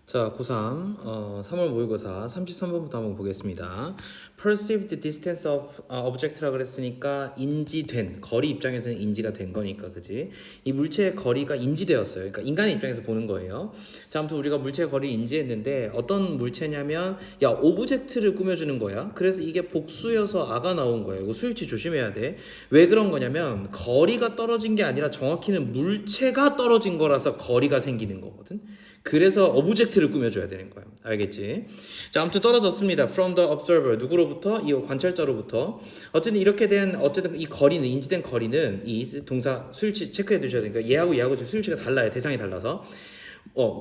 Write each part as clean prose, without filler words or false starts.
자, 고3 3월 모의고사 33번부터 한번 보겠습니다. Perceived distance of object라 그랬으니까 인지된 거리 입장에서는 인지가 된 거니까 그지? 이 물체의 거리가 인지되었어요. 그러니까 인간의 입장에서 보는 거예요. 자, 아무튼 우리가 물체의 거리를 인지했는데 어떤 물체냐면 야, 오브젝트를 꾸며주는 거야. 그래서 이게 복수여서 아가 나온 거예요. 이거 수일치 조심해야 돼. 왜 그런 거냐면 거리가 떨어진 게 아니라 정확히는 물체가 떨어진 거라서 거리가 생기는 거거든. 그래서 오브젝트를 꾸며줘야 되는 거예요. 알겠지? 자, 아무튼 떨어졌습니다. From the observer. 누구로부터? 이 관찰자로부터. 어쨌든 이렇게 된 어쨌든 이 거리는 인지된 거리는 이 동사 수일치 체크해 두셔야 되니까 얘하고 지금 수일치가 달라요. 대상이 달라서.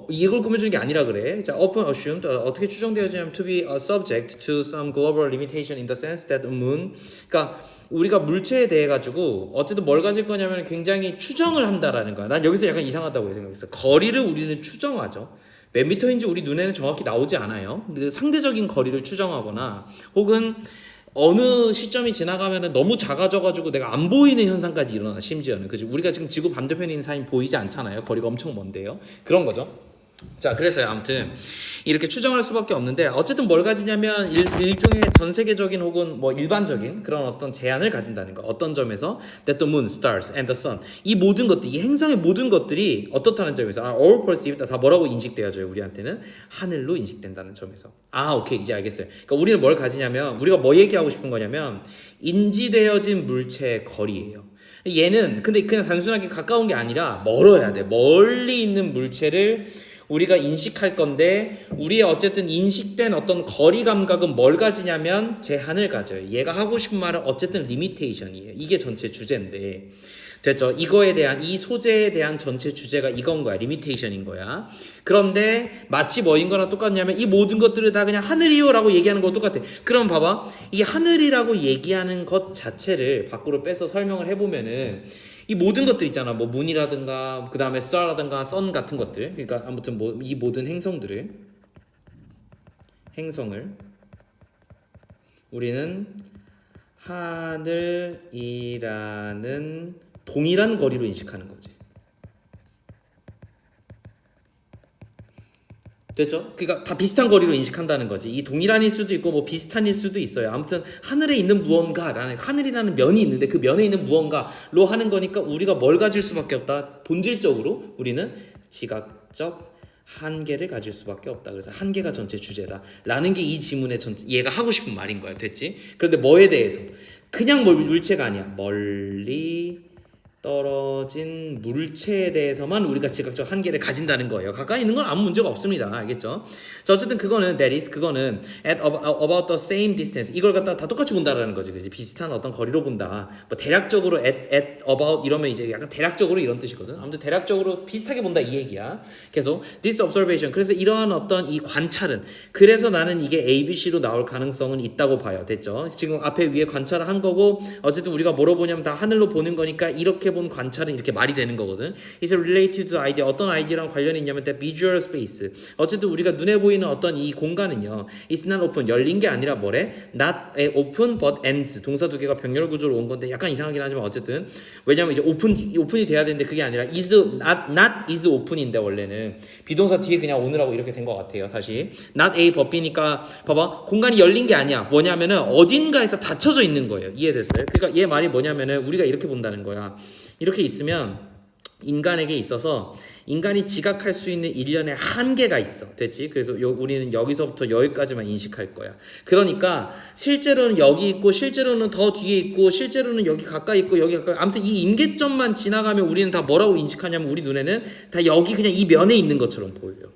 이걸 꾸며주는 게 아니라 그래. 자, often assumed 어떻게 추정되어지냐면 to be a subject to some global limitation in the sense that the moon. 그러니까 우리가 물체에 대해 가지고 어쨌든 뭘 가질 거냐면 굉장히 추정을 한다라는 거야. 난 여기서 약간 이상하다고 생각했어. 거리를 우리는 추정하죠. 몇 미터인지 우리 눈에는 정확히 나오지 않아요. 상대적인 거리를 추정하거나 혹은 어느 시점이 지나가면 너무 작아져가지고 내가 안 보이는 현상까지 일어나. 심지어는 그지? 우리가 지금 지구 반대편에 있는 사람이 보이지 않잖아요. 거리가 엄청 먼데요. 그런 거죠. 자, 그래서요. 아무튼 이렇게 추정할 수밖에 없는데 어쨌든 뭘 가지냐면 일종의 전 세계적인 혹은 뭐 일반적인 그런 어떤 제한을 가진다는 거. 어떤 점에서 that the moon, stars, and the sun 이 모든 것들, 이 행성의 모든 것들이 어떻다는 점에서 all perceived 다 뭐라고 인식되어져요. 우리한테는 하늘로 인식된다는 점에서. 오케이, 이제 알겠어요. 그러니까 우리는 뭘 가지냐면 우리가 뭐 얘기하고 싶은 거냐면 인지되어진 물체의 거리예요. 얘는 근데 그냥 단순하게 가까운 게 아니라 멀어야 돼. 멀리 있는 물체를 우리가 인식할 건데 우리의 어쨌든 인식된 어떤 거리 감각은 뭘 가지냐면 제한을 가져요. 얘가 하고 싶은 말은 어쨌든 리미테이션이에요. 이게 전체 주제인데 됐죠? 이거에 대한 이 소재에 대한 전체 주제가 이건 거야. 리미테이션인 거야. 그런데 마치 뭐인 거랑 똑같냐면 이 모든 것들을 다 그냥 하늘이요라고 얘기하는 거 똑같아. 그럼 봐봐. 이 하늘이라고 얘기하는 것 자체를 밖으로 빼서 설명을 해보면은 이 모든 것들 있잖아. 뭐 문이라든가 그 다음에 스타라든가 선 같은 것들. 그러니까 아무튼 뭐 이 모든 행성을 우리는 하늘이라는 동일한 거리로 인식하는 거지. 됐죠? 그러니까 다 비슷한 거리로 인식한다는 거지. 이 동일한일 수도 있고 뭐 비슷한일 수도 있어요. 아무튼 하늘에 있는 무언가라는 하늘이라는 면이 있는데 그 면에 있는 무언가로 하는 거니까 우리가 뭘 가질 수밖에 없다. 본질적으로 우리는 지각적 한계를 가질 수밖에 없다. 그래서 한계가 전체 주제다. 라는 게 이 지문의 전체 얘가 하고 싶은 말인 거야. 됐지? 그런데 뭐에 대해서? 그냥 물체가 아니야. 멀리 떨어진 물체에 대해서만 우리가 지각적 한계를 가진다는 거예요. 가까이 있는 건 아무 문제가 없습니다. 알겠죠? 자, 어쨌든 그거는 그거는 at about the same distance 이걸 갖다 다 똑같이 본다라는 거지. 그지? 비슷한 어떤 거리로 본다. 뭐 대략적으로 at about 이러면 이제 약간 대략적으로 이런 뜻이거든. 아무튼 대략적으로 비슷하게 본다 이 얘기야. 계속 this observation. 그래서 이러한 어떤 이 관찰은 그래서 나는 이게 ABC로 나올 가능성은 있다고 봐요. 됐죠? 지금 앞에 위에 관찰을 한 거고 어쨌든 우리가 뭐로 보냐면 다 하늘로 보는 거니까 이렇게 본 관찰은 이렇게 말이 되는 거거든. It's related to idea. 어떤 아이디어랑 관련이 있냐면 that visual space. 어쨌든 우리가 눈에 보이는 어떤 이 공간은요. It's not open. 열린 게 아니라 뭐래? Not open but ends. 동사 두 개가 병렬 구조로 온 건데 약간 이상하긴 하지만 어쨌든 왜냐면 이제 오픈이 돼야 되는데 그게 아니라 is not is open인데 원래는 비동사 뒤에 그냥 오느라고 이렇게 된 것 같아요. 다시 not a 법이니까 봐봐. 공간이 열린 게 아니야. 뭐냐면은 어딘가에서 닫혀져 있는 거예요. 이해됐어요? 그러니까 얘 말이 뭐냐면은 우리가 이렇게 본다는 거야. 이렇게 있으면 인간에게 있어서 인간이 지각할 수 있는 일련의 한계가 있어. 됐지? 그래서 우리는 여기서부터 여기까지만 인식할 거야. 그러니까 실제로는 여기 있고 실제로는 더 뒤에 있고 실제로는 여기 가까이 있고 여기 가까이 아무튼 이 임계점만 지나가면 우리는 다 뭐라고 인식하냐면 우리 눈에는 다 여기 그냥 이 면에 있는 것처럼 보여요.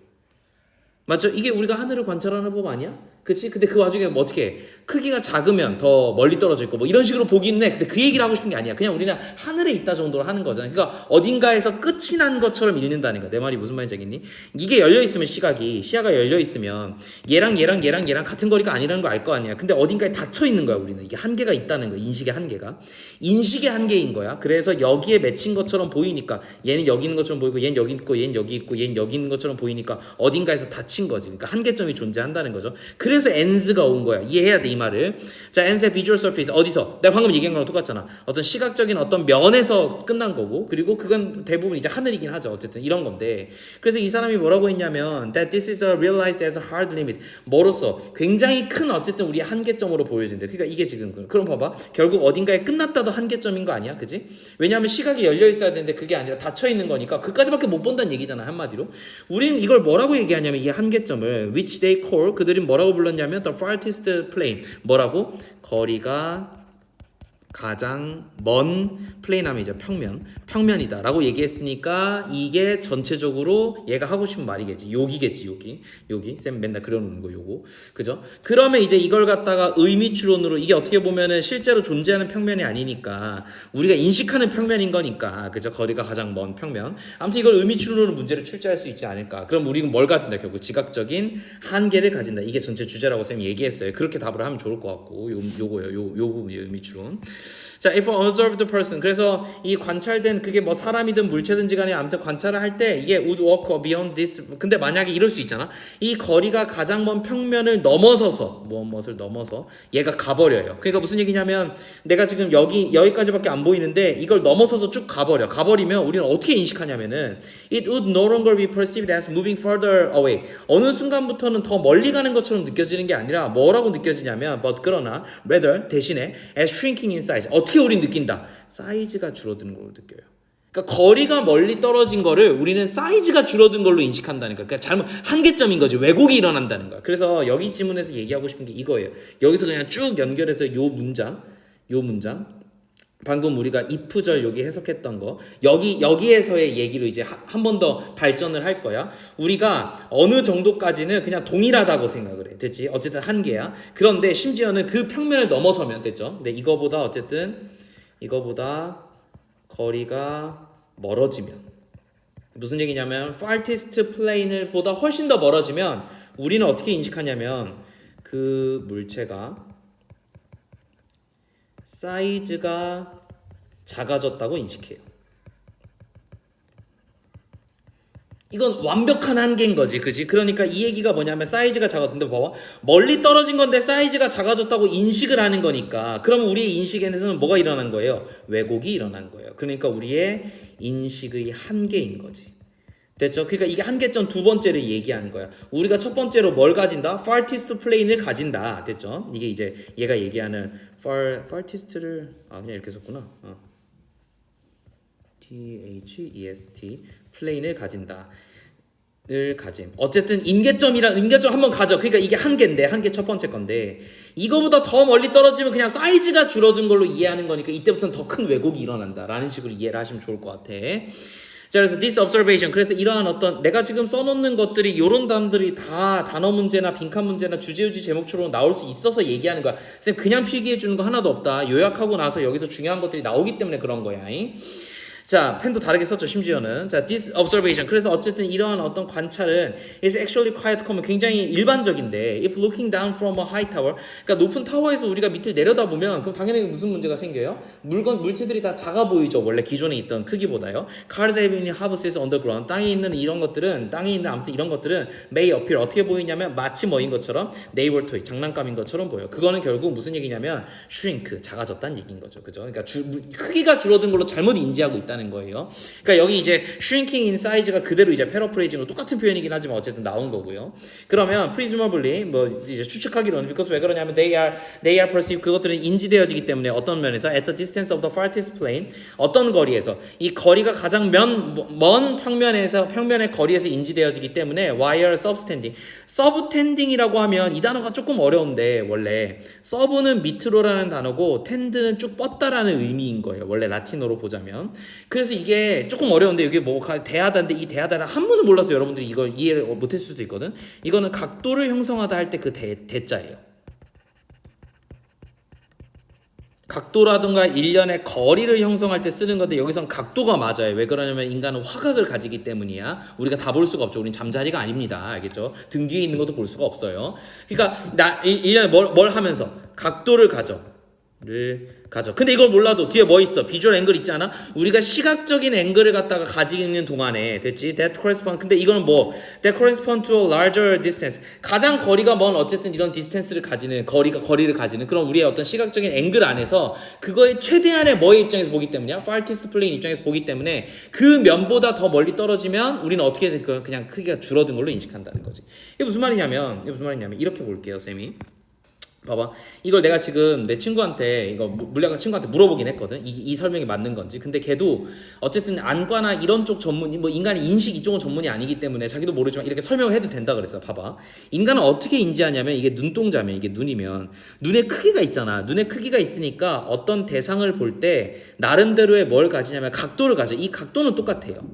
맞죠? 이게 우리가 하늘을 관찰하는 법 아니야? 그치? 근데 그 와중에 뭐 어떻게 해? 크기가 작으면 더 멀리 떨어져 있고 뭐 이런 식으로 보기는 해. 근데 그 얘기를 하고 싶은 게 아니야. 그냥 우리는 하늘에 있다 정도로 하는 거잖아. 그러니까 어딘가에서 끝이 난 것처럼 읽는다는 거야. 내 말이 무슨 말인지 알겠니? 이게 열려있으면 시야가 열려있으면 얘랑 같은 거리가 아니라는 걸 알 거 아니야. 근데 어딘가에 닫혀 있는 거야 우리는. 이게 한계가 있다는 거야. 인식의 한계인 거야. 그래서 여기에 맺힌 것처럼 보이니까 얘는 여기 있는 것처럼 보이고 얘는 여기 있고 얘는 여기 있고 얘는 여기 있는 것처럼 보이니까 어딘가에서 닫힌 거지. 그러니까 한계점이 존재한다는 거죠. 그래서 그래서 ands가 온 거야. 이해해야 돼 이 말을. 자, ands의 visual surface 어디서? 내가 방금 얘기한 거랑 똑같잖아. 어떤 시각적인 어떤 면에서 끝난 거고, 그리고 그건 대부분 이제 하늘이긴 하죠. 어쨌든 이런 건데. 그래서 이 사람이 뭐라고 했냐면 that this is realized as a hard limit. 뭐로써 굉장히 큰 어쨌든 우리의 한계점으로 보여진대. 그러니까 이게 지금 그럼 봐봐. 결국 어딘가에 끝났다도 한계점인 거 아니야, 그지? 왜냐하면 시각이 열려 있어야 되는데 그게 아니라 닫혀 있는 거니까 그까지밖에 못 본다는 얘기잖아 한마디로. 우리는 이걸 뭐라고 얘기하냐면 이 한계점을 which they call 그들이 뭐라고 불렀냐면 the farthest plane 뭐라고? 거리가 가장 먼 플레인함이 이제 평면이다라고 얘기했으니까 이게 전체적으로 얘가 하고 싶은 말이겠지. 여기겠지. 여기 쌤 맨날 그려놓는 거 요거 그죠? 그러면 이제 이걸 갖다가 의미 추론으로 이게 어떻게 보면은 실제로 존재하는 평면이 아니니까 우리가 인식하는 평면인 거니까 그죠? 거리가 가장 먼 평면. 아무튼 이걸 의미 추론으로 문제를 출제할 수 있지 않을까. 그럼 우리는 뭘 가진다? 결국 지각적인 한계를 가진다. 이게 전체 주제라고 쌤이 얘기했어요. 그렇게 답을 하면 좋을 것 같고 요거예요. 요 부분이 의미 추론. 자, if an observed person. 그래서 이 관찰된 그게 뭐 사람이든 물체든지 간에 아무튼 관찰을 할 때 이게 would walk beyond this. 근데 만약에 이럴 수 있잖아. 이 거리가 가장 먼 평면을 넘어서서 무엇을 넘어서 얘가 가버려요. 그러니까 무슨 얘기냐면 내가 지금 여기까지밖에 안 보이는데 이걸 넘어서서 쭉 가버리면 우리는 어떻게 인식하냐면은 it would no longer be perceived as moving further away. 어느 순간부터는 더 멀리 가는 것처럼 느껴지는 게 아니라 뭐라고 느껴지냐면 but 그러나 rather 대신에 as shrinking in size. 어떻게 우린 느낀다? 사이즈가 줄어드는 걸로 느껴요. 그러니까 거리가 멀리 떨어진 거를 우리는 사이즈가 줄어든 걸로 인식한다니까. 그러니까 잘못 한계점인 거지. 왜곡이 일어난다는 거야. 그래서 여기 지문에서 얘기하고 싶은 게 이거예요. 여기서 그냥 쭉 연결해서 요 문장 방금 우리가 if절 여기 해석했던 거 여기에서의 얘기로 이제 한 번 더 발전을 할 거야. 우리가 어느 정도까지는 그냥 동일하다고 생각을 해. 됐지? 어쨌든 한계야. 그런데 심지어는 그 평면을 넘어서면 됐죠? 근데 이거보다 거리가 멀어지면 무슨 얘기냐면 farthest plane을 보다 훨씬 더 멀어지면 우리는 어떻게 인식하냐면 그 물체가 사이즈가 작아졌다고 인식해요. 이건 완벽한 한계인 거지, 그지? 그러니까 이 얘기가 뭐냐면 사이즈가 작아졌는데 봐봐, 멀리 떨어진 건데 사이즈가 작아졌다고 인식을 하는 거니까 그러면 우리의 인식에서는 뭐가 일어난 거예요? 왜곡이 일어난 거예요. 그러니까 우리의 인식의 한계인 거지. 됐죠? 그러니까 이게 한계점 두 번째를 얘기하는 거야. 우리가 첫 번째로 뭘 가진다? farthest plane을 가진다. 됐죠? 이게 이제 얘가 얘기하는 farthest를 그냥 이렇게 썼구나. THEST plane을 가진다. 을 가짐. 어쨌든 임계점 한번 가져. 그러니까 이게 한계 첫 번째 건데 이거보다 더 멀리 떨어지면 그냥 사이즈가 줄어든 걸로 이해하는 거니까 이때부터는 더 큰 왜곡이 일어난다라는 식으로 이해를 하시면 좋을 것 같아. 자, 그래서 this observation. 그래서 이러한 어떤 내가 지금 써놓는 것들이 이런 단어들이 다 단어 문제나 빈칸 문제나 주제의지 제목처럼 나올 수 있어서 얘기하는 거야. 쌤 그냥 필기해 주는 거 하나도 없다. 요약하고 나서 여기서 중요한 것들이 나오기 때문에 그런 거야. 자, 펜도 다르게 썼죠, 심지어는. 자, this observation. 그래서 어쨌든 이러한 어떤 관찰은 is actually quite common. 굉장히 일반적인데 if looking down from a high tower. 그러니까 높은 타워에서 우리가 밑을 내려다보면 그럼 당연히 무슨 문제가 생겨요? 물체들이 다 작아 보이죠. 원래 기존에 있던 크기보다요. Cars having houses underground. 땅에 있는 아무튼 이런 것들은 may appear. 어떻게 보이냐면 마치 뭐인 것처럼 neighbor toy. 장난감인 것처럼 보여요. 그거는 결국 무슨 얘기냐면 shrink. 작아졌다는 얘기인 거죠. 그죠? 그러니까 크기가 줄어든 걸로 잘못 인지하고 있다. 는 거예요. 그러니까 여기 이제 shrinking in size가 그대로 이제 paraphrasing으로 똑같은 표현이긴 하지만 어쨌든 나온 거고요. 그러면 presumably 뭐 이제 추측하기로는 because 왜 그러냐면 they are perceived 그것들은 인지되어지기 때문에 어떤 면에서 at the distance of the farthest plane 어떤 거리에서 이 거리가 가장 먼 평면의 거리에서 인지되어지기 때문에 while subtending이라고 하면 이 단어가 조금 어려운데 원래 sub는 밑으로라는 단어고 tend는 쭉 뻗다라는 의미인 거예요. 원래 라틴어로 보자면. 그래서 이게 조금 어려운데 이게 뭐 대하다인데 이 대하다는 한 번도 몰라서 여러분들이 이걸 이해를 못했을 수도 있거든. 이거는 각도를 형성하다 할 때 그 대자예요. 각도라든가 일련의 거리를 형성할 때 쓰는 건데 여기선 각도가 맞아요. 왜 그러냐면 인간은 화각을 가지기 때문이야. 우리가 다 볼 수가 없죠. 우린 잠자리가 아닙니다. 알겠죠? 등 뒤에 있는 것도 볼 수가 없어요. 그러니까 일련에 뭘 하면서 각도를 가져. 가져. 근데 이걸 몰라도 뒤에 뭐 있어? 비주얼 앵글 있지 않아? 우리가 시각적인 앵글을 갖다가 가지고 있는 동안에 됐지? That correspond. 근데 이거는 뭐? That correspond to a larger distance. 가장 거리가 먼 어쨌든 이런 디스텐스를 가지는 거리를 가지는 그런 우리의 어떤 시각적인 앵글 안에서 그거의 최대한의 뭐의 입장에서 보기 때문이야? farthest plane 입장에서 보기 때문에 그 면보다 더 멀리 떨어지면 우리는 어떻게 될 거야? 그냥 크기가 줄어든 걸로 인식한다는 거지. 이게 무슨 말이냐면 이렇게 볼게요, 쌤이. 봐봐. 이걸 내가 지금 내 친구한테 이거 물리학과 친구한테 물어보긴 했거든. 이 설명이 맞는 건지. 근데 걔도 어쨌든 안과나 이런 쪽 전문이 뭐 인간의 인식 이쪽은 전문이 아니기 때문에 자기도 모르지만 이렇게 설명을 해도 된다 그랬어. 봐봐. 인간은 어떻게 인지하냐면 이게 눈동자면 이게 눈이면 눈의 크기가 있잖아. 눈의 크기가 있으니까 어떤 대상을 볼 때 나름대로의 뭘 가지냐면 각도를 가져. 이 각도는 똑같아요.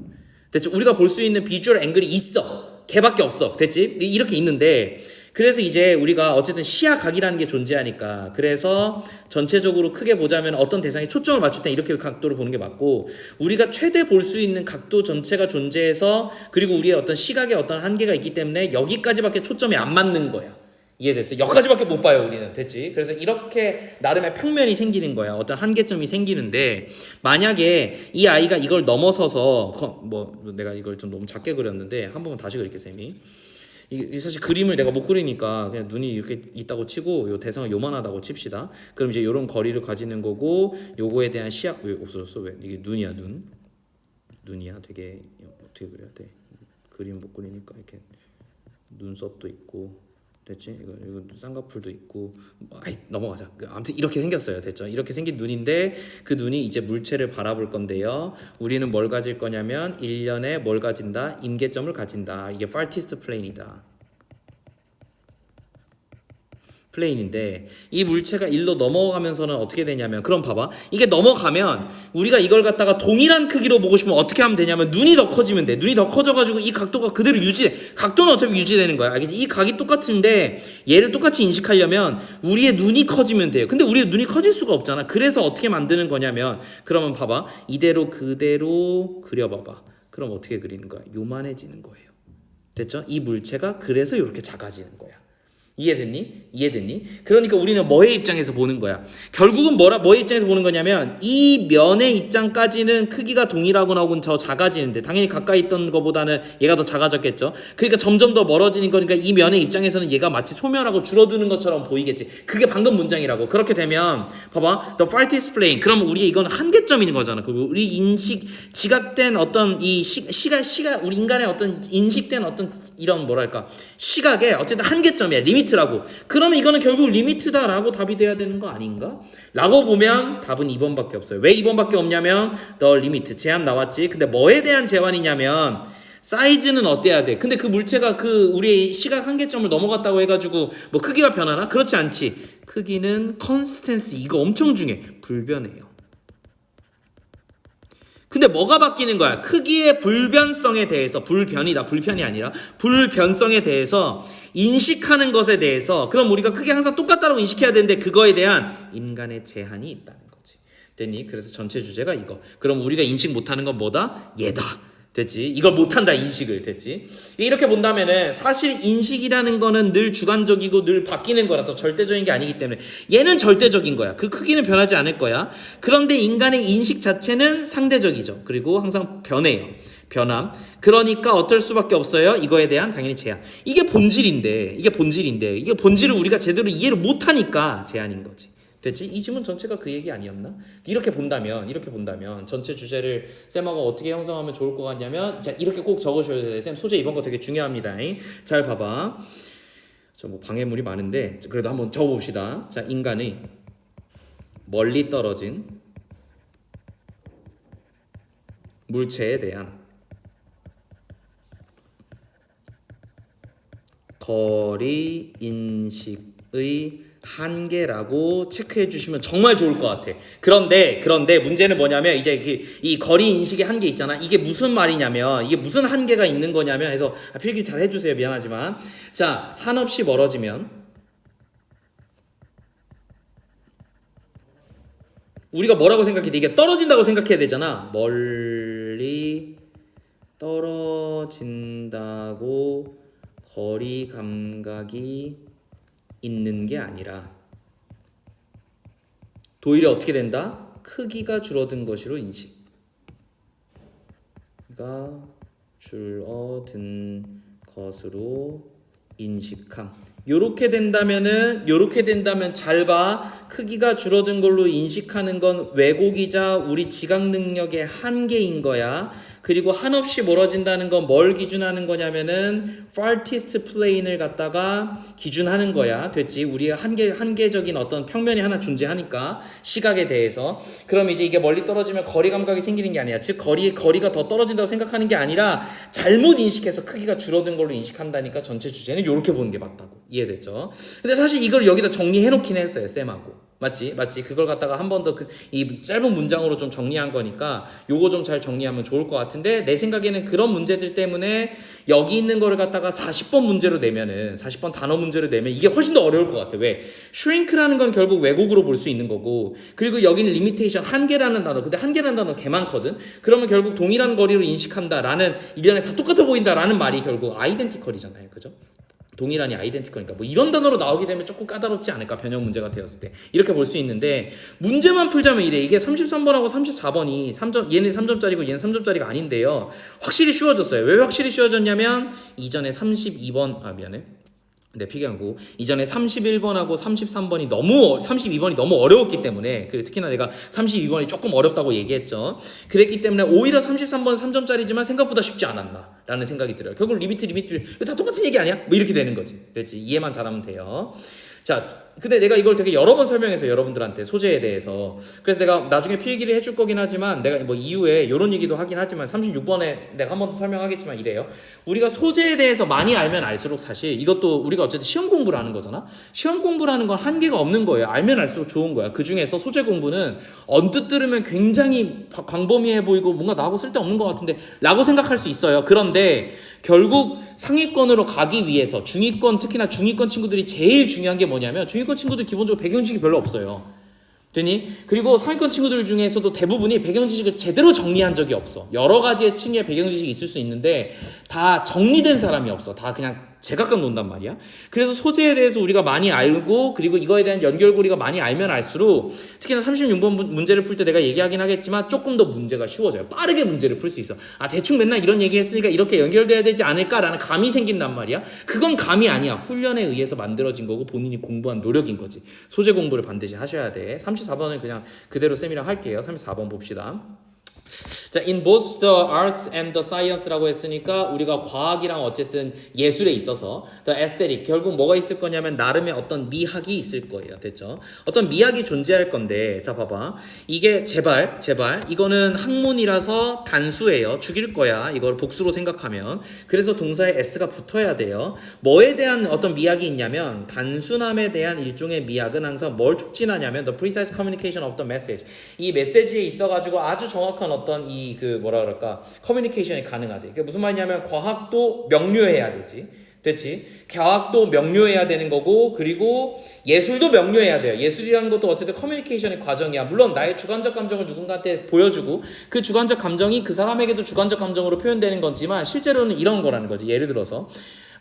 됐죠? 우리가 볼 수 있는 비주얼 앵글이 있어. 걔밖에 없어. 됐지? 이렇게 있는데 그래서 이제 우리가 어쨌든 시야각이라는 게 존재하니까 그래서 전체적으로 크게 보자면 어떤 대상에 초점을 맞출 때 이렇게 각도를 보는 게 맞고 우리가 최대 볼 수 있는 각도 전체가 존재해서 그리고 우리의 어떤 시각에 어떤 한계가 있기 때문에 여기까지밖에 초점이 안 맞는 거야. 이해됐어? 여기까지밖에 못 봐요 우리는. 됐지? 그래서 이렇게 나름의 평면이 생기는 거야. 어떤 한계점이 생기는데 만약에 이 아이가 이걸 넘어서서 내가 이걸 좀 너무 작게 그렸는데 한 번만 다시 그릴게 쌤이. 이 사실 그림을 내가 못 그리니까 그냥 눈이 이렇게 있다고 치고 요 대상은 요만하다고 칩시다. 그럼 이제 요런 거리를 가지는 거고 요거에 대한 시약 왜 없어졌어? 왜 이게 눈이야 눈이야 되게 어떻게 그려야 돼? 그림 못 그리니까 이렇게 눈썹도 있고 됐지? 이거 쌍꺼풀도 있고 넘어가자. 아무튼 이렇게 생겼어요. 됐죠? 이렇게 생긴 눈인데 그 눈이 이제 물체를 바라볼 건데요. 우리는 뭘 가질 거냐면 1년에 뭘 가진다? 임계점을 가진다. 이게 farthest plane이다. 플레인인데 이 물체가 일로 넘어가면서는 어떻게 되냐면 그럼 봐봐 이게 넘어가면 우리가 이걸 갖다가 동일한 크기로 보고 싶으면 어떻게 하면 되냐면 눈이 더 커지면 돼. 눈이 더 커져가지고 이 각도가 그대로 유지돼. 각도는 어차피 유지되는 거야. 알겠지? 이 각이 똑같은데 얘를 똑같이 인식하려면 우리의 눈이 커지면 돼요. 근데 우리의 눈이 커질 수가 없잖아. 그래서 어떻게 만드는 거냐면 그러면 봐봐 이대로 그대로 그려봐봐. 그럼 어떻게 그리는 거야? 요만해지는 거예요. 됐죠? 이 물체가 그래서 이렇게 작아지는 거야. 이해됐니? 그러니까 우리는 뭐의 입장에서 보는 거야? 결국은 뭐의 입장에서 보는 거냐면 이 면의 입장까지는 크기가 동일하고 나오고는 더 작아지는데 당연히 가까이 있던 것보다는 얘가 더 작아졌겠죠. 그러니까 점점 더 멀어지는 거니까 이 면의 입장에서는 얘가 마치 소멸하고 줄어드는 것처럼 보이겠지. 그게 방금 문장이라고. 그렇게 되면 봐봐 the farthest plane 그럼 우리 이건 한계점인 거잖아. 그리고 우리 인식 지각된 어떤 이 시각 우리 인간의 어떤 인식된 어떤 이런 뭐랄까 시각의 어쨌든 한계점이야. 리미트라고. 그러면 이거는 결국 리미트다라고 답이 돼야 되는 거 아닌가? 라고 보면 답은 2번밖에 없어요. 왜 2번밖에 없냐면 the limit 제한 나왔지. 근데 뭐에 대한 제한이냐면 사이즈는 어때야 돼? 근데 그 물체가 그 우리의 시각 한계점을 넘어갔다고 해가지고 뭐 크기가 변하나? 그렇지 않지. 크기는 컨스텐스 이거 엄청 중요해. 불변해요. 근데 뭐가 바뀌는 거야? 크기의 불변성에 대해서 불편이 아니라 불변성에 대해서 인식하는 것에 대해서 그럼 우리가 크게 항상 똑같다고 인식해야 되는데 그거에 대한 인간의 제한이 있다는 거지. 됐니? 그래서 전체 주제가 이거. 그럼 우리가 인식 못하는 건 뭐다? 얘다. 됐지? 이걸 못한다 인식을. 됐지? 이렇게 본다면은 사실 인식이라는 거는 늘 주관적이고 늘 바뀌는 거라서 절대적인 게 아니기 때문에 얘는 절대적인 거야. 그 크기는 변하지 않을 거야. 그런데 인간의 인식 자체는 상대적이죠. 그리고 항상 변해요. 변함. 그러니까 어떨 수밖에 없어요. 이거에 대한 당연히 제한. 이게 본질인데 이게 본질을 우리가 제대로 이해를 못하니까 제한인 거지. 됐지? 이 지문 전체가 그 얘기 아니었나? 이렇게 본다면 전체 주제를 쌤하고 어떻게 형성하면 좋을 것 같냐면 자 이렇게 꼭 적으셔야 돼요. 쌤 소재 이번 거 되게 중요합니다. 잘 봐봐. 저 뭐 방해물이 많은데 그래도 한번 적어봅시다. 자 인간의 멀리 떨어진 물체에 대한 거리 인식의 한계라고 체크해 주시면 정말 좋을 것 같아. 그런데 문제는 뭐냐면 이제 이 거리 인식의 한계 있잖아. 이게 무슨 말이냐면 이게 무슨 한계가 있는 거냐면 해서 필기 잘 해주세요. 미안하지만 자 한없이 멀어지면 우리가 뭐라고 생각해? 이게 떨어진다고 생각해야 되잖아. 멀리 떨어진다고 거리 감각이 있는 게 아니라 도일이 어떻게 된다? 크기가 줄어든 것으로 인식. 가 줄어든 것으로 인식함. 요렇게 된다면 잘 봐. 크기가 줄어든 걸로 인식하는 건 왜곡이자 우리 지각 능력의 한계인 거야. 그리고 한없이 멀어진다는 건 뭘 기준하는 거냐면은 farthest plane을 갖다가 기준하는 거야. 됐지? 우리가 한계적인 어떤 평면이 하나 존재하니까 시각에 대해서. 그럼 이제 이게 멀리 떨어지면 거리 감각이 생기는 게 아니야. 즉 거리가 더 떨어진다고 생각하는 게 아니라 잘못 인식해서 크기가 줄어든 걸로 인식한다니까 전체 주제는 이렇게 보는 게 맞다고. 이해됐죠? 근데 사실 이걸 여기다 정리해 놓긴 했어요. 쌤하고. 맞지? 그걸 갖다가 한 번 더 이 짧은 문장으로 좀 정리한 거니까 요거 좀 잘 정리하면 좋을 것 같은데 내 생각에는 그런 문제들 때문에 여기 있는 거를 갖다가 40번 문제로 내면은 40번 단어 문제로 내면 이게 훨씬 더 어려울 것 같아. 왜? shrink라는 건 결국 왜곡으로 볼 수 있는 거고 그리고 여기는 limitation 한계라는 단어. 근데 한계라는 단어 개 많거든. 그러면 결국 동일한 거리로 인식한다라는 일련에 다 똑같아 보인다라는 말이 결국 아이덴티컬이잖아요. 그죠? 동일하니 아이덴티컬이니까 뭐 이런 단어로 나오게 되면 조금 까다롭지 않을까 변형 문제가 되었을 때 이렇게 볼 수 있는데 문제만 풀자면 이래. 이게 33번하고 34번이 3점 얘는 3점짜리고 얘는 3점짜리가 아닌데요. 확실히 쉬워졌어요. 왜 확실히 쉬워졌냐면 이전에 32번 미안해. 네, 필기하고 이전에 31번하고 32번이 너무 어려웠기 때문에 특히나 내가 32번이 조금 어렵다고 얘기했죠. 그랬기 때문에 오히려 33번은 3점짜리지만 생각보다 쉽지 않았나 라는 생각이 들어요. 결국 리미트 다 똑같은 얘기 아니야? 뭐 이렇게 되는 거지. 됐지? 이해만 잘하면 돼요. 자, 근데 내가 이걸 되게 여러 번 설명해서 여러분들한테 소재에 대해서 그래서 내가 나중에 필기를 해줄 거긴 하지만 내가 뭐 이후에 이런 얘기도 하긴 하지만 36번에 내가 한 번 더 설명하겠지만 이래요. 우리가 소재에 대해서 많이 알면 알수록 사실 이것도 우리가 어쨌든 시험 공부를 하는 거잖아. 시험 공부라는 건 한계가 없는 거예요. 알면 알수록 좋은 거야. 그 중에서 소재 공부는 언뜻 들으면 굉장히 광범위해 보이고 뭔가 나하고 쓸데없는 것 같은데 라고 생각할 수 있어요. 그런데 결국 상위권으로 가기 위해서 중위권 특히나 중위권 친구들이 제일 중요한 게 뭐냐면 중위권 친구들 기본적으로 배경 지식이 별로 없어요. 되니? 그리고 상위권 친구들 중에서도 대부분이 배경 지식을 제대로 정리한 적이 없어. 여러 가지의 층의 배경 지식이 있을 수 있는데 다 정리된 사람이 없어. 다 그냥 제각각 논단 말이야. 그래서 소재에 대해서 우리가 많이 알고 그리고 이거에 대한 연결고리가 많이 알면 알수록 특히나 36번 문제를 풀 때 내가 얘기하긴 하겠지만 조금 더 문제가 쉬워져요. 빠르게 문제를 풀 수 있어. 대충 맨날 이런 얘기 했으니까 이렇게 연결돼야 되지 않을까라는 감이 생긴단 말이야. 그건 감이 아니야. 훈련에 의해서 만들어진 거고 본인이 공부한 노력인 거지. 소재 공부를 반드시 하셔야 돼. 34번은 그냥 그대로 쌤이랑 할게요. 34번 봅시다. 자, in both the arts and the science라고 했으니까 우리가 과학이랑 어쨌든 예술에 있어서 the aesthetic 결국 뭐가 있을 거냐면 나름의 어떤 미학이 있을 거예요. 됐죠? 어떤 미학이 존재할 건데 자 봐봐. 이게 제발 이거는 학문이라서 단수예요. 죽일 거야. 이걸 복수로 생각하면. 그래서 동사에 s가 붙어야 돼요. 뭐에 대한 어떤 미학이 있냐면 단순함에 대한 일종의 미학은 항상 뭘 촉진하냐면 the precise communication of the message 이 메시지에 있어가지고 아주 정확한 어떤 뭐라 그럴까 커뮤니케이션이 가능하대. 그게 무슨 말이냐면 과학도 명료해야 되지. 됐지? 과학도 명료해야 되는 거고 그리고 예술도 명료해야 돼요. 예술이라는 것도 어쨌든 커뮤니케이션의 과정이야. 물론 나의 주관적 감정을 누군가한테 보여주고 그 주관적 감정이 그 사람에게도 주관적 감정으로 표현되는 거지만 실제로는 이런 거라는 거지. 예를 들어서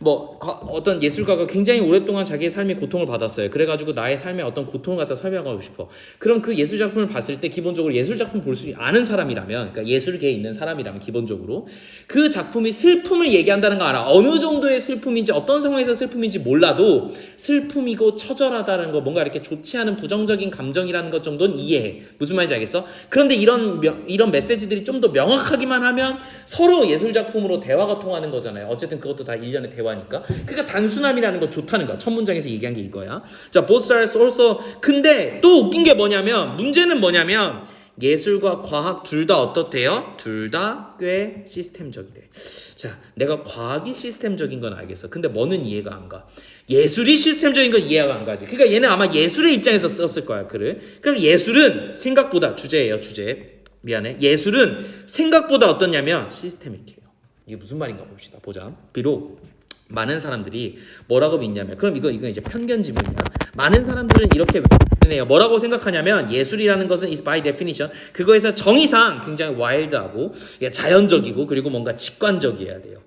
어떤 예술가가 굉장히 오랫동안 자기의 삶의 고통을 받았어요. 그래가지고 나의 삶의 어떤 고통을 갖다 설명하고 싶어. 그럼 그 예술 작품을 봤을 때 기본적으로 예술 작품 볼 수 아는 사람이라면, 그러니까 예술계에 있는 사람이라면 기본적으로 그 작품이 슬픔을 얘기한다는 거 알아. 어느 정도의 슬픔인지 어떤 상황에서 슬픔인지 몰라도 슬픔이고 처절하다는 거, 뭔가 이렇게 좋지 않은 부정적인 감정이라는 것 정도는 이해해. 무슨 말인지 알겠어? 그런데 이런 메시지들이 좀 더 명확하기만 하면 서로 예술 작품으로 대화가 통하는 거잖아요. 어쨌든 그것도 다 일련의 대화니까. 그러니까 단순함이라는 건 좋다는 거야. 첫 문장에서 얘기한 게 이거야. 자, both are also. 근데 또 웃긴 게 뭐냐면, 문제는 뭐냐면 예술과 과학 둘 다 어떻대요? 둘 다 꽤 시스템적이래. 자, 내가 과학이 시스템적인 건 알겠어. 근데 뭐는 이해가 안 가? 예술이 시스템적인 건 이해가 안 가지. 그러니까 얘는 아마 예술의 입장에서 썼을 거야, 글을. 그러니까 예술은 생각보다 주제예요, 주제. 미안해. 예술은 생각보다 어떻냐면 시스테믹해요. 이게 무슨 말인가 봅시다. 보자. 비록 많은 사람들이 뭐라고 믿냐면, 그럼 이거 이제 편견 지문이야. 많은 사람들은 이렇게 해요. 뭐라고 생각하냐면 예술이라는 것은 is by definition 그거에서 정의상 굉장히 와일드하고 자연적이고 그리고 뭔가 직관적이어야 돼요.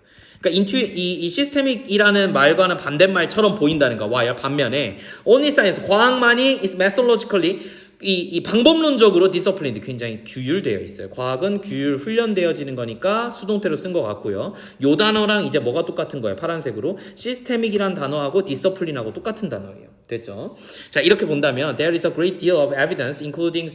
그러니까 이 시스테믹이라는 말과는 반대말처럼 보인다는 거. 와요. 반면에 only science 과학만이 is methodologically 이 방법론적으로 디서플린이 굉장히 규율되어 있어요. 과학은 규율 훈련되어지는 거니까 수동태로 쓴 것 같고요. 요 단어랑 이제 뭐가 똑같은 거예요? 파란색으로 시스테믹이란 단어하고 디서플린하고 똑같은 단어예요. 됐죠? 자, 이렇게 본다면 there is a great deal of evidence including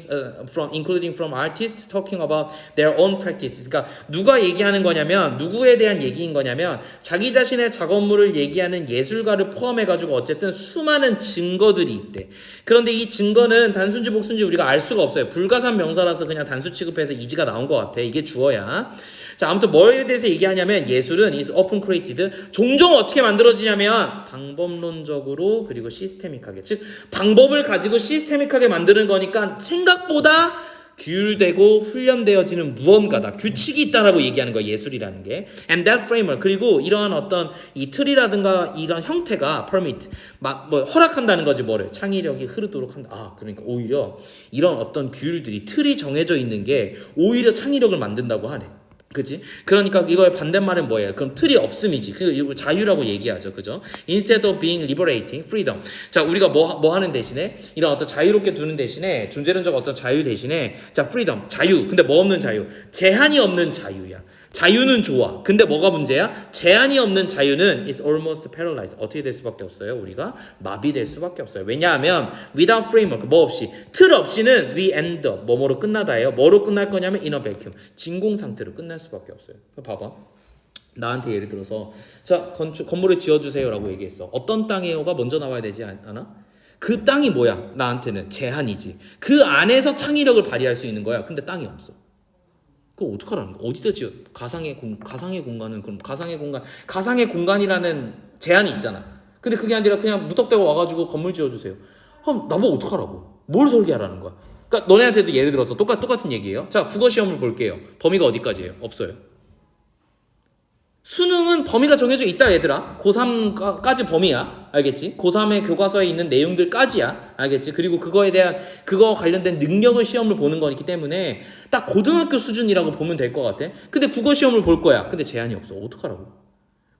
from artists talking about their own practices. 그러니까 누가 얘기하는 거냐면 누구에 대한 얘기인 거냐면 자기 자신의 작업물을 얘기하는 예술가를 포함해 가지고 어쨌든 수많은 증거들이 있대. 그런데 이 증거는 단순지 복순지 우리가 알 수가 없어요. 불가산 명사라서 그냥 단수 취급해서 이지가 나온 것 같아. 이게 주어야. 자, 아무튼 뭐에 대해서 얘기하냐면 예술은 is often created. 종종 어떻게 만들어지냐면 방법론적으로 그리고 시스테믹하게. 즉 방법을 가지고 시스테믹하게 만드는 거니까 생각보다 규율되고 훈련되어지는 무언가다. 규칙이 있다라고 얘기하는 거야. 예술이라는 게. And that framework. 그리고 이러한 어떤 이 틀이라든가 이런 형태가 permit. 뭐 허락한다는 거지 뭐를. 창의력이 흐르도록 한다. 아, 그러니까 오히려 이런 어떤 규율들이 틀이 정해져 있는 게 오히려 창의력을 만든다고 하네. 그지? 그러니까 이거의 반대말은 뭐예요? 그럼 틀이 없음이지. 그 자유라고 얘기하죠. 그죠? Instead of being liberating, freedom. 자, 우리가 뭐 하는 대신에 이런 어떤 자유롭게 두는 대신에 존재론적 어떤 자유 대신에 자, freedom, 자유. 근데 뭐 없는 자유? 제한이 없는 자유야. 자유는 좋아. 근데 뭐가 문제야? 제한이 없는 자유는 is almost paralyzed. 어떻게 될 수밖에 없어요? 우리가 마비될 수밖에 없어요. 왜냐하면 without framework, 뭐 없이 틀 없이는 we end up, 뭐로 끝나다예요. 뭐로 끝날 거냐면 in a vacuum, 진공 상태로 끝날 수밖에 없어요. 봐봐. 나한테 예를 들어서 자, 건물을 지어주세요라고 얘기했어. 어떤 땅이요가 먼저 나와야 되지 않아? 그 땅이 뭐야? 나한테는 제한이지. 그 안에서 창의력을 발휘할 수 있는 거야. 근데 땅이 없어. 그거 어떡하라는 거야? 어디다 지어? 가상의 공간은 그럼 가상의 공간이라는 제한이 있잖아. 근데 그게 아니라 그냥 무턱대고 와가지고 건물 지어주세요. 그럼 나보고 어떡하라고? 뭘 설계하라는 거야? 그러니까 너네한테도 예를 들어서 똑같은 얘기예요. 자, 국어 시험을 볼게요. 범위가 어디까지예요? 없어요. 수능은 범위가 정해져 있다 얘들아. 고3까지 범위야. 알겠지? 고3의 교과서에 있는 내용들까지야. 알겠지? 그리고 그거 관련된 능력을 시험을 보는 거기 때문에 딱 고등학교 수준이라고 보면 될 것 같아. 근데 국어 시험을 볼 거야. 근데 제한이 없어. 어떡하라고?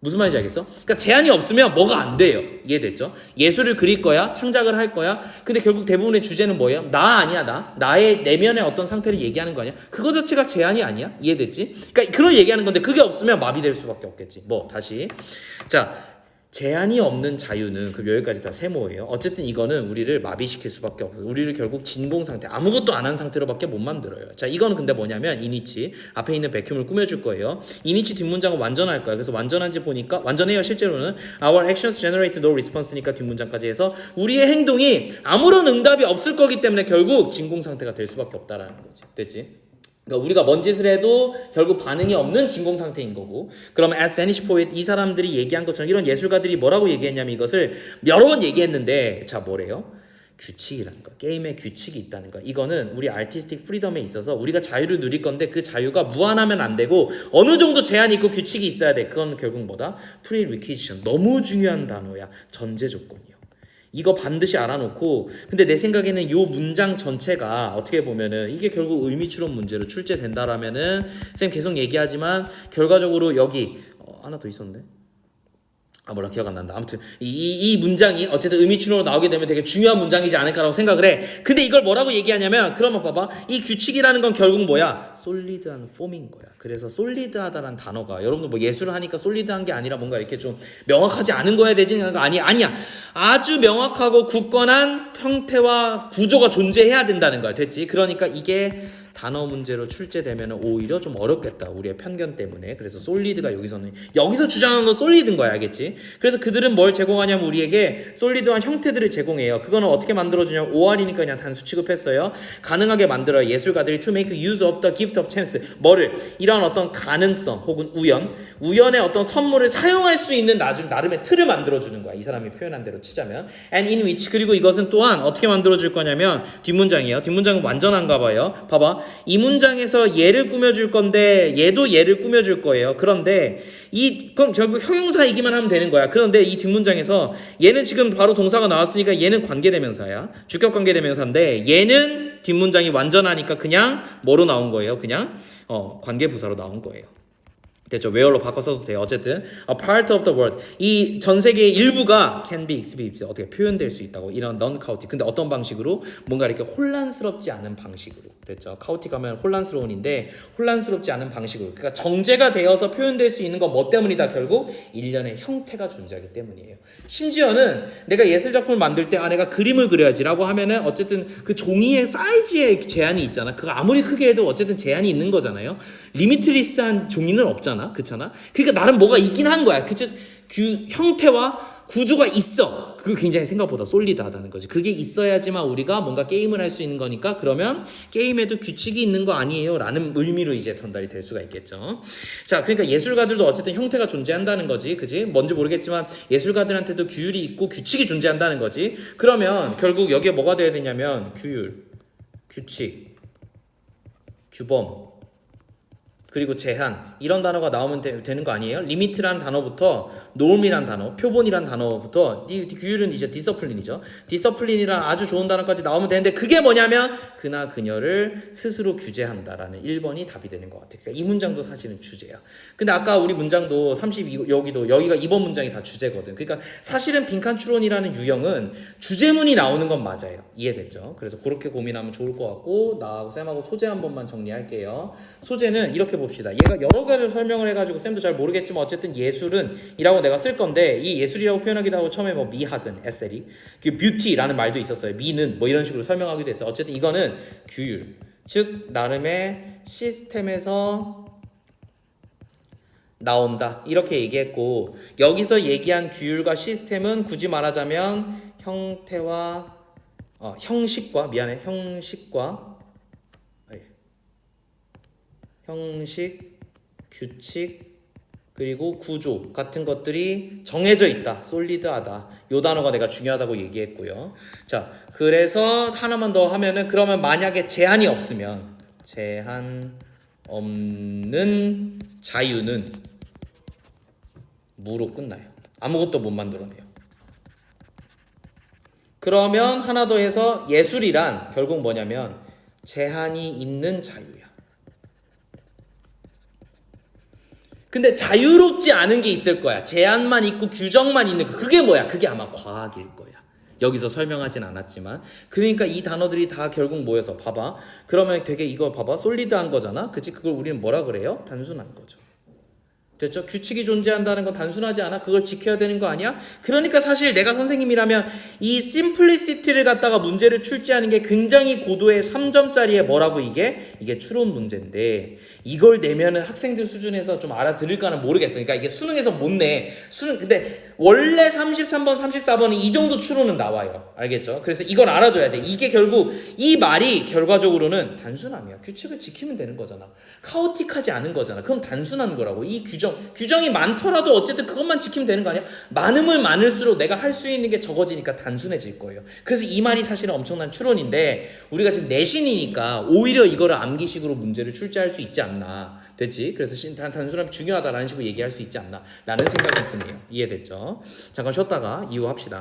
무슨 말인지 알겠어? 그러니까 제한이 없으면 뭐가 안 돼요. 이해됐죠? 예술을 그릴 거야. 창작을 할 거야. 근데 결국 대부분의 주제는 뭐예요? 나 아니야. 나의 내면의 어떤 상태를 얘기하는 거 아니야? 그거 자체가 제한이 아니야? 이해됐지? 그러니까 그걸 얘기하는 건데 그게 없으면 마비될 수밖에 없겠지. 다시. 자, 제한이 없는 자유는 그럼 여기까지 다 세모예요. 어쨌든 이거는 우리를 마비시킬 수밖에 없어요. 우리를 결국 진공 상태, 아무것도 안 한 상태로밖에 못 만들어요. 자, 이거는 근데 뭐냐면 이니치 앞에 있는 백큐을 꾸며줄 거예요. 이니치 뒷문장은 완전할 거예요. 그래서 완전한지 보니까 완전해요. 실제로는 our actions generate no response니까 뒷문장까지 해서 우리의 행동이 아무런 응답이 없을 거기 때문에 결국 진공 상태가 될 수밖에 없다라는 거지. 됐지? 그러니까 우리가 뭔 짓을 해도 결국 반응이 없는 진공 상태인 거고. 그러면 as Danish poet 이 사람들이 얘기한 것처럼 이런 예술가들이 뭐라고 얘기했냐면 이것을 여러 번 얘기했는데 자 뭐래요? 규칙이라는 거. 게임에 규칙이 있다는 거. 이거는 우리 아티스틱 프리덤에 있어서 우리가 자유를 누릴 건데 그 자유가 무한하면 안 되고 어느 정도 제한이 있고 규칙이 있어야 돼. 그건 결국 뭐다? 프리리퀴지션. 너무 중요한 단어야. 전제 조건이요. 이거 반드시 알아놓고 근데 내 생각에는 요 문장 전체가 어떻게 보면은 이게 결국 의미 추론 문제로 출제된다라면은 쌤 계속 얘기하지만 결과적으로 여기 하나 더 있었는데 몰라 기억 안 난다. 아무튼 이 문장이 어쨌든 의미 추론으로 나오게 되면 되게 중요한 문장이지 않을까라고 생각을 해. 근데 이걸 뭐라고 얘기하냐면 그러면 봐봐. 이 규칙이라는 건 결국 뭐야? 솔리드한 폼인 거야. 그래서 솔리드하다라는 단어가 여러분들 뭐 예술을 하니까 솔리드한 게 아니라 뭔가 이렇게 좀 명확하지 않은 거야 되지? 아니야. 아주 명확하고 굳건한 형태와 구조가 존재해야 된다는 거야. 됐지? 그러니까 이게 단어 문제로 출제되면 오히려 좀 어렵겠다. 우리의 편견 때문에. 그래서 솔리드가 여기서 주장하는 건 솔리드인 거야. 알겠지? 그래서 그들은 뭘 제공하냐면 우리에게 솔리드한 형태들을 제공해요. 그거는 어떻게 만들어주냐면 OR이니까 그냥 단수 취급했어요. 가능하게 만들어요. 예술가들이 to make use of the gift of chance. 뭐를? 이러한 어떤 가능성 혹은 우연의 어떤 선물을 사용할 수 있는 나름의 틀을 만들어주는 거야. 이 사람이 표현한 대로 치자면. And in which 그리고 이것은 또한 어떻게 만들어줄 거냐면 뒷문장이에요. 뒷문장은 완전한가 봐요. 봐봐. 이 문장에서 얘를 꾸며줄 건데 얘도 얘를 꾸며줄 거예요. 그런데 그럼 결국 형용사이기만 하면 되는 거야. 그런데 이 뒷문장에서 얘는 지금 바로 동사가 나왔으니까 얘는 관계대명사야. 주격 관계대명사인데 얘는 뒷문장이 완전하니까 그냥 뭐로 나온 거예요? 그냥 관계부사로 나온 거예요. 됐죠? where로 바꿔 써도 돼요. 어쨌든 a part of the world, 이 전 세계의 일부가 can be exhibited, 어떻게 표현될 수 있다고. 이런 non chaotic, 근데 어떤 방식으로? 뭔가 이렇게 혼란스럽지 않은 방식으로. 됐죠? chaotic 하면 혼란스러운인데 혼란스럽지 않은 방식으로, 그러니까 정제가 되어서 표현될 수 있는 건 뭐 때문이다? 결국 일련의 형태가 존재하기 때문이에요. 심지어는 내가 예술 작품을 만들 때 내가 그림을 그려야지라고 하면은 어쨌든 그 종이의 사이즈에 제한이 있잖아. 그거 아무리 크게 해도 어쨌든 제한이 있는 거잖아요. 리미트리스한 종이는 없잖아, 그렇잖아. 그러니까 나름 뭐가 있긴 한 거야. 그즉 형태와 구조가 있어. 그게 굉장히 생각보다 솔리드하다는 거지. 그게 있어야지만 우리가 뭔가 게임을 할 수 있는 거니까, 그러면 게임에도 규칙이 있는 거 아니에요? 라는 의미로 이제 전달이 될 수가 있겠죠. 자, 그러니까 예술가들도 어쨌든 형태가 존재한다는 거지. 그지? 뭔지 모르겠지만 예술가들한테도 규율이 있고 규칙이 존재한다는 거지. 그러면 결국 여기에 뭐가 돼야 되냐면 규율, 규칙, 규범, 그리고 제한, 이런 단어가 나오면 되는 거 아니에요? 리미트라는 단어부터 norm이란 단어, 표본이란 단어부터, 이 규율은 이제 디서플린이죠. 디서플린이란 아주 좋은 단어까지 나오면 되는데, 그게 뭐냐면 그나 그녀를 스스로 규제한다라는 1번이 답이 되는 것 같아요. 그러니까 이 문장도 사실은 주제야. 근데 아까 우리 문장도 32, 여기가 2번 문장이 다 주제거든. 그러니까 사실은 빈칸 추론이라는 유형은 주제문이 나오는 건 맞아요. 이해됐죠? 그래서 그렇게 고민하면 좋을 것 같고, 나하고 쌤하고 소재 한 번만 정리할게요. 소재는 이렇게 봅시다. 얘가 여러 가지를 설명을 해가지고 쌤도 잘 모르겠지만 어쨌든 예술은 이라고 내가 쓸 건데, 이 예술이라고 표현하기도 하고 처음에 뭐 미학은 에스테릭, 그 뷰티라는 말도 있었어요. 미는 뭐 이런 식으로 설명하기도 했어요. 어쨌든 이거는 규율, 즉 나름의 시스템에서 나온다, 이렇게 얘기했고, 여기서 얘기한 규율과 시스템은 굳이 말하자면 형태와 형식과 형식, 규칙, 그리고 구조 같은 것들이 정해져 있다, 솔리드하다. 요 단어가 내가 중요하다고 얘기했고요. 자, 그래서 하나만 더 하면은, 그러면 만약에 제한이 없으면, 제한 없는 자유는 무로 끝나요. 아무것도 못 만들어내요. 그러면 하나 더 해서 예술이란 결국 뭐냐면 제한이 있는 자유야. 근데 자유롭지 않은 게 있을 거야. 제한만 있고 규정만 있는 거. 그게 뭐야? 그게 아마 과학일 거야. 여기서 설명하진 않았지만. 그러니까 이 단어들이 다 결국 모여서 봐봐. 그러면 되게 이거 봐봐. 솔리드한 거잖아. 그치? 그걸 우리는 뭐라 그래요? 단순한 거죠. 됐죠? 규칙이 존재한다는 건 단순하지 않아? 그걸 지켜야 되는 거 아니야? 그러니까 사실 내가 선생님이라면 이 심플리시티를 갖다가 문제를 출제하는 게 굉장히 고도의 3점짜리의 뭐라고 이게 추론 문제인데, 이걸 내면은 학생들 수준에서 좀 알아들을까는 모르겠어. 그러니까 이게 수능에서 못 내. 근데 원래 33번, 34번은 이 정도 추론은 나와요. 알겠죠? 그래서 이걸 알아둬야 돼. 이게 결국 이 말이 결과적으로는 단순함이야. 규칙을 지키면 되는 거잖아. 카오틱하지 않은 거잖아. 그럼 단순한 거라고. 이 규정이 많더라도 어쨌든 그것만 지키면 되는 거 아니야? 많으면 많을수록 내가 할 수 있는 게 적어지니까 단순해질 거예요. 그래서 이 말이 사실은 엄청난 추론인데, 우리가 지금 내신이니까 오히려 이거를 암기식으로 문제를 출제할 수 있지 않나. 됐지? 그래서 단순함이 중요하다라는 식으로 얘기할 수 있지 않나 라는 생각이 드네요. 이해됐죠? 잠깐 쉬었다가 이후 합시다.